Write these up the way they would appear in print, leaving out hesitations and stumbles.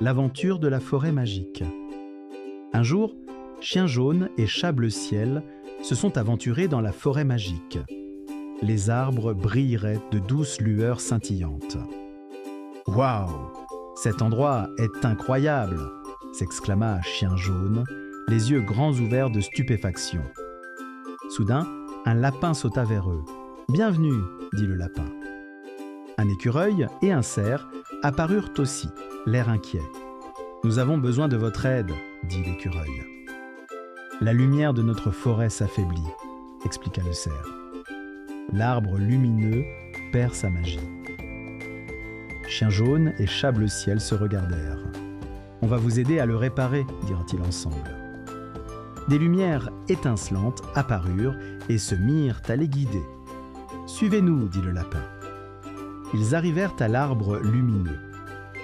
L'aventure de la forêt magique. Un jour, Chien Jaune et Chat Bleu Ciel se sont aventurés dans la forêt magique. Les arbres brilleraient de douces lueurs scintillantes. « Waouh! Cet endroit est incroyable !» s'exclama Chien Jaune, les yeux grands ouverts de stupéfaction. Soudain, un lapin sauta vers eux. « Bienvenue !» dit le lapin. Un écureuil et un cerf apparurent aussi, l'air inquiet. « Nous avons besoin de votre aide » dit l'écureuil. « La lumière de notre forêt s'affaiblit » expliqua le cerf. L'arbre lumineux perd sa magie. Chien Jaune et Chat Bleu Ciel se regardèrent. « On va vous aider à le réparer » dirent-ils ensemble. Des lumières étincelantes apparurent et se mirent à les guider. « Suivez-nous » dit le lapin. Ils arrivèrent à l'arbre lumineux.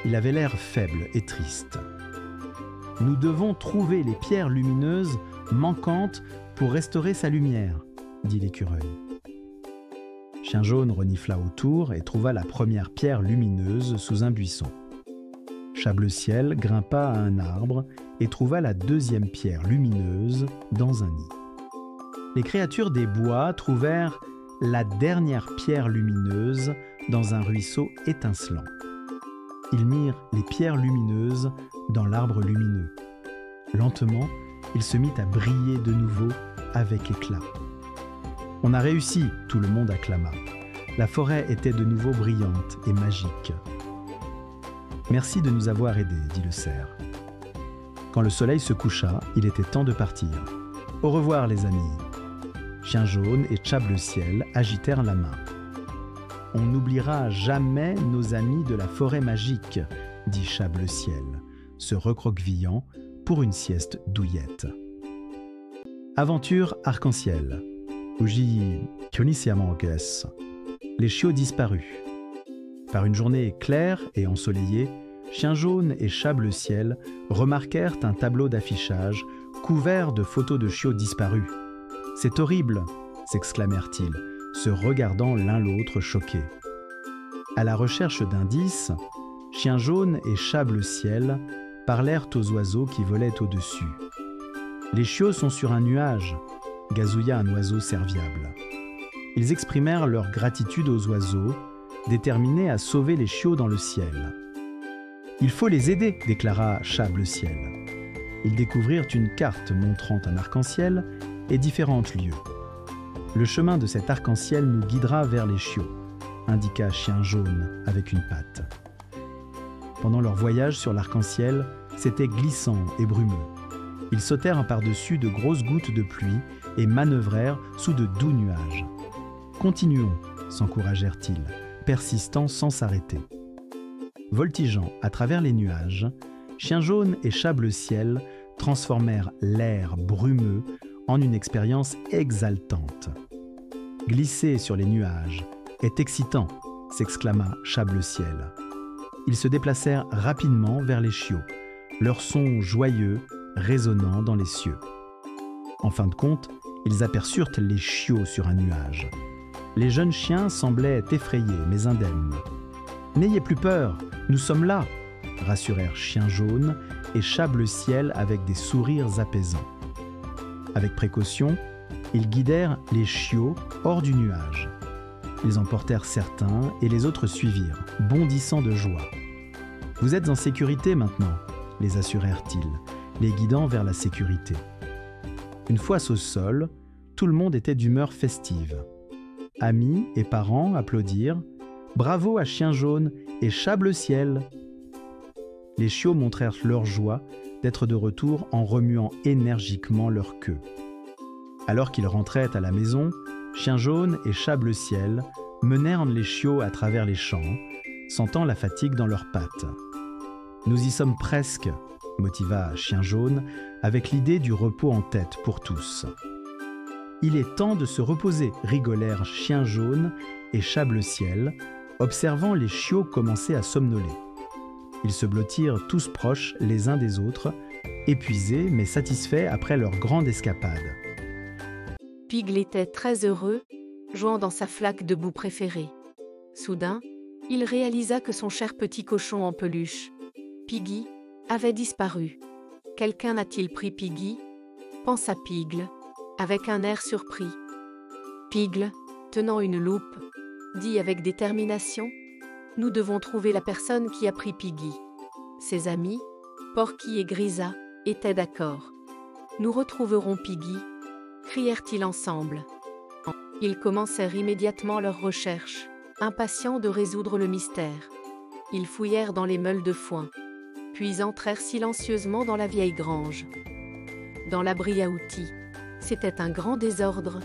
Il avait l'air faible et triste. « Nous devons trouver les pierres lumineuses manquantes pour restaurer sa lumière » dit l'écureuil. Chien Jaune renifla autour et trouva la première pierre lumineuse sous un buisson. Chat Bleu Ciel grimpa à un arbre et trouva la deuxième pierre lumineuse dans un nid. Les créatures des bois trouvèrent la dernière pierre lumineuse dans un ruisseau étincelant. Ils mirent les pierres lumineuses dans l'arbre lumineux. Lentement, il se mit à briller de nouveau avec éclat. « On a réussi !» tout le monde acclama. La forêt était de nouveau brillante et magique. « Merci de nous avoir aidés » dit le cerf. Quand le soleil se coucha, il était temps de partir. « Au revoir les amis !» Chien Jaune et Chat Bleu Ciel agitèrent la main. « On n'oubliera jamais nos amis de la forêt magique » dit Chat Bleu Ciel, se recroquevillant pour une sieste douillette. Aventure arc-en-ciel. Uji Kyonisiamanges. Les chiots disparus. Par une journée claire et ensoleillée, Chien Jaune et Chat Bleu Ciel remarquèrent un tableau d'affichage couvert de photos de chiots disparus. « C'est horrible !» s'exclamèrent-ils, se regardant l'un l'autre choqués. À la recherche d'indices, Chien Jaune et Chat Bleu Ciel parlèrent aux oiseaux qui volaient au-dessus. « Les chiots sont sur un nuage !» gazouilla un oiseau serviable. Ils exprimèrent leur gratitude aux oiseaux, déterminés à sauver les chiots dans le ciel. « Il faut les aider » déclara Chat Bleu Ciel. Ils découvrirent une carte montrant un arc-en-ciel et différents lieux. « Le chemin de cet arc-en-ciel nous guidera vers les chiots » indiqua Chien Jaune avec une patte. Pendant leur voyage sur l'arc-en-ciel, c'était glissant et brumeux. Ils sautèrent par-dessus de grosses gouttes de pluie et manœuvrèrent sous de doux nuages. « Continuons » s'encouragèrent-ils, persistant sans s'arrêter. Voltigeant à travers les nuages, Chien Jaune et Chat Bleu Ciel transformèrent l'air brumeux en une expérience exaltante. « Glisser sur les nuages est excitant » s'exclama Chat Bleu Ciel. Ils se déplacèrent rapidement vers les chiots, leur son joyeux résonnant dans les cieux. En fin de compte, ils aperçurent les chiots sur un nuage. Les jeunes chiens semblaient effrayés mais indemnes. « N'ayez plus peur, nous sommes là !» rassurèrent Chien Jaune et Chat Bleu Ciel avec des sourires apaisants. Avec précaution, ils guidèrent les chiots hors du nuage. Ils emportèrent certains et les autres suivirent, bondissant de joie. « Vous êtes en sécurité maintenant » les assurèrent-ils, les guidant vers la sécurité. Une fois au sol, tout le monde était d'humeur festive. Amis et parents applaudirent « Bravo à Chien Jaune et Chat Bleu Ciel !» Les chiots montrèrent leur joie d'être de retour en remuant énergiquement leur queue. Alors qu'ils rentraient à la maison, Chien Jaune et Chat Bleu Ciel menèrent les chiots à travers les champs, sentant la fatigue dans leurs pattes. « Nous y sommes presque !» motiva Chien Jaune avec l'idée du repos en tête pour tous. « Il est temps de se reposer !» rigolèrent Chien Jaune et Chat Bleu Ciel, observant les chiots commencer à somnoler. Ils se blottirent tous proches les uns des autres, épuisés mais satisfaits après leur grande escapade. Piglet était très heureux, jouant dans sa flaque de boue préférée. Soudain, il réalisa que son cher petit cochon en peluche, Piggy, avait disparu. Quelqu'un a-t-il pris Piggy? Pensa Pigle, avec un air surpris. Pigle, tenant une loupe, dit avec détermination: nous devons trouver la personne qui a pris Piggy. Ses amis, Porky et Grisa, étaient d'accord. Nous retrouverons Piggy, crièrent-ils ensemble. Ils commencèrent immédiatement leurs recherches, impatients de résoudre le mystère. Ils fouillèrent dans les meules de foin, puis entrèrent silencieusement dans la vieille grange. Dans l'abri à outils, c'était un grand désordre.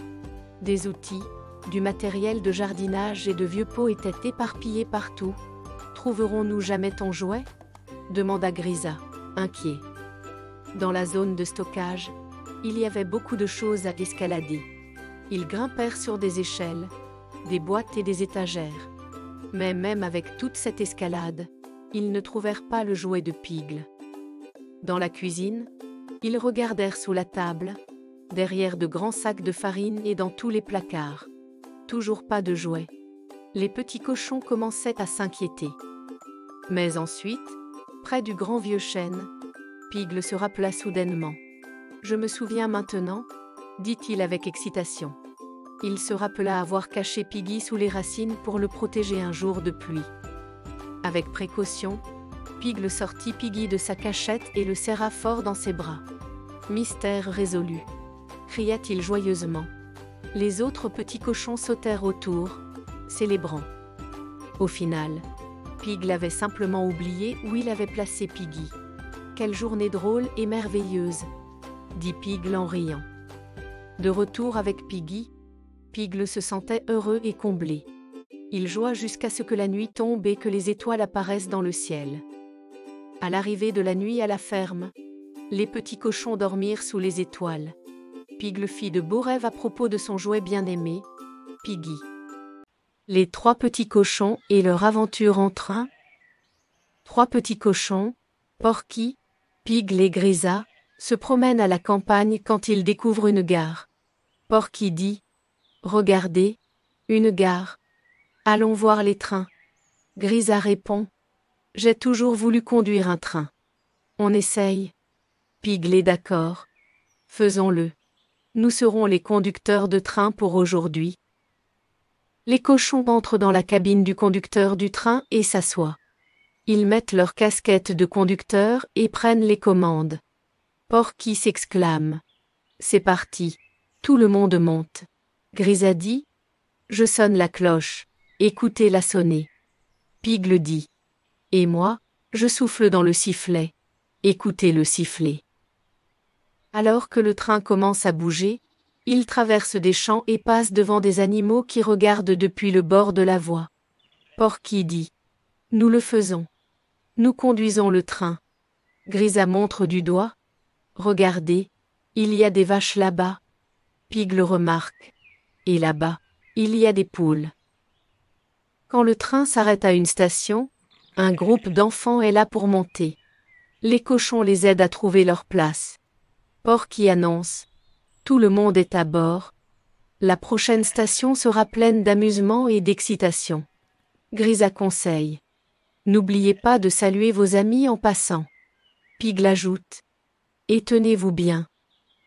Des outils, du matériel de jardinage et de vieux pots étaient éparpillés partout. « Trouverons-nous jamais ton jouet ?» demanda Grisa, inquiet. Dans la zone de stockage, il y avait beaucoup de choses à escalader. Ils grimpèrent sur des échelles, des boîtes et des étagères. Mais même avec toute cette escalade, ils ne trouvèrent pas le jouet de Pigle. Dans la cuisine, ils regardèrent sous la table, derrière de grands sacs de farine et dans tous les placards. Toujours pas de jouet. Les petits cochons commençaient à s'inquiéter. Mais ensuite, près du grand vieux chêne, Pigle se rappela soudainement. « Je me souviens maintenant », dit-il avec excitation. Il se rappela avoir caché Piggy sous les racines pour le protéger un jour de pluie. Avec précaution, Pigle sortit Piggy de sa cachette et le serra fort dans ses bras. « Mystère résolu !» cria-t-il joyeusement. Les autres petits cochons sautèrent autour, célébrant. Au final, Pigle avait simplement oublié où il avait placé Piggy. « Quelle journée drôle et merveilleuse !» dit Pigle en riant. De retour avec Piggy, Pigle se sentait heureux et comblé. Il joua jusqu'à ce que la nuit tombe et que les étoiles apparaissent dans le ciel. À l'arrivée de la nuit à la ferme, les petits cochons dormirent sous les étoiles. Pigle fit de beaux rêves à propos de son jouet bien-aimé, Piggy. Les trois petits cochons et leur aventure en train. Trois petits cochons, Porky, Pigle et Grisa, se promènent à la campagne quand ils découvrent une gare. Porky dit: « Regardez, une gare. Allons voir les trains. » Grisa répond: « J'ai toujours voulu conduire un train. » On essaye. Pigle est d'accord. Faisons-le. Nous serons les conducteurs de train pour aujourd'hui. Les cochons entrent dans la cabine du conducteur du train et s'assoient. Ils mettent leur casquette de conducteur et prennent les commandes. Porky s'exclame: « C'est parti. Tout le monde monte. » Grisa dit: « Je sonne la cloche. Écoutez-la sonner. » Pigle dit: « Et moi, je souffle dans le sifflet. Écoutez-le siffler. » Alors que le train commence à bouger, il traverse des champs et passe devant des animaux qui regardent depuis le bord de la voie. Porky dit: « Nous le faisons. Nous conduisons le train. » Grisa montre du doigt: « Regardez, il y a des vaches là-bas. » Pigle remarque: « Et là-bas, il y a des poules. » Quand le train s'arrête à une station, un groupe d'enfants est là pour monter. Les cochons les aident à trouver leur place. Porky annonce: « Tout le monde est à bord. La prochaine station sera pleine d'amusement et d'excitation. » Grisa conseille: « N'oubliez pas de saluer vos amis en passant. » Pigle ajoute: « Et tenez-vous bien.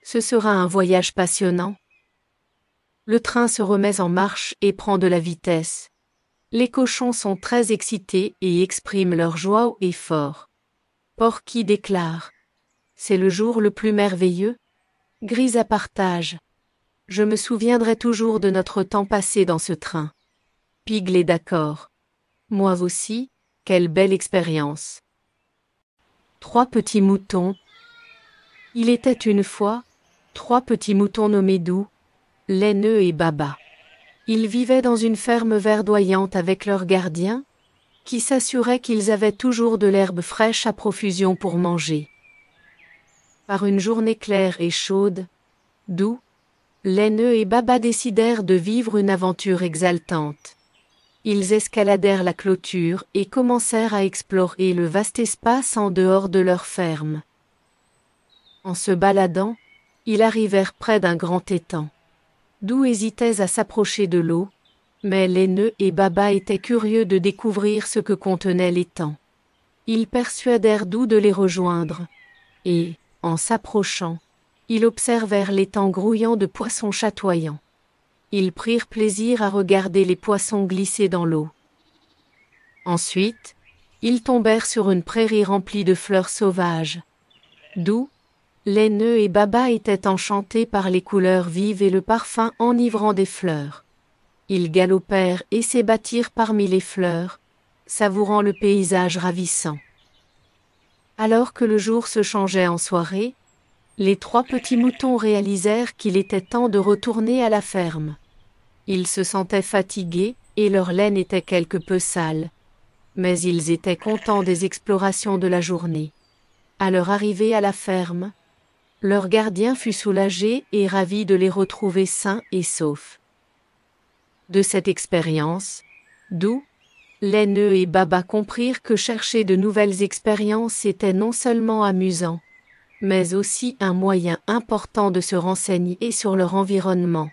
Ce sera un voyage passionnant. » Le train se remet en marche et prend de la vitesse. Les cochons sont très excités et expriment leur joie haut et fort. Porky déclare: « C'est le jour le plus merveilleux. » Grisa partage: « Je me souviendrai toujours de notre temps passé dans ce train. » Pigle est d'accord: « Moi aussi, quelle belle expérience. » Trois petits moutons. Il était une fois trois petits moutons nommés Doux, Laineux et Baba. Ils vivaient dans une ferme verdoyante avec leur gardien, qui s'assurait qu'ils avaient toujours de l'herbe fraîche à profusion pour manger. Par une journée claire et chaude, Doux, Laineux et Baba décidèrent de vivre une aventure exaltante. Ils escaladèrent la clôture et commencèrent à explorer le vaste espace en dehors de leur ferme. En se baladant, ils arrivèrent près d'un grand étang. Doux hésitait à s'approcher de l'eau, mais Laineux et Baba étaient curieux de découvrir ce que contenait l'étang. Ils persuadèrent Dou de les rejoindre. Et, en s'approchant, ils observèrent l'étang grouillant de poissons chatoyants. Ils prirent plaisir à regarder les poissons glisser dans l'eau. Ensuite, ils tombèrent sur une prairie remplie de fleurs sauvages. Dou, Laineux et Baba étaient enchantés par les couleurs vives et le parfum enivrant des fleurs. Ils galopèrent et s'ébattirent parmi les fleurs, savourant le paysage ravissant. Alors que le jour se changeait en soirée, les 3 petits moutons réalisèrent qu'il était temps de retourner à la ferme. Ils se sentaient fatigués et leur laine était quelque peu sale. Mais ils étaient contents des explorations de la journée. À leur arrivée à la ferme, leur gardien fut soulagé et ravi de les retrouver sains et saufs. De cette expérience, Dou, Laineux et Baba comprirent que chercher de nouvelles expériences était non seulement amusant, mais aussi un moyen important de se renseigner sur leur environnement.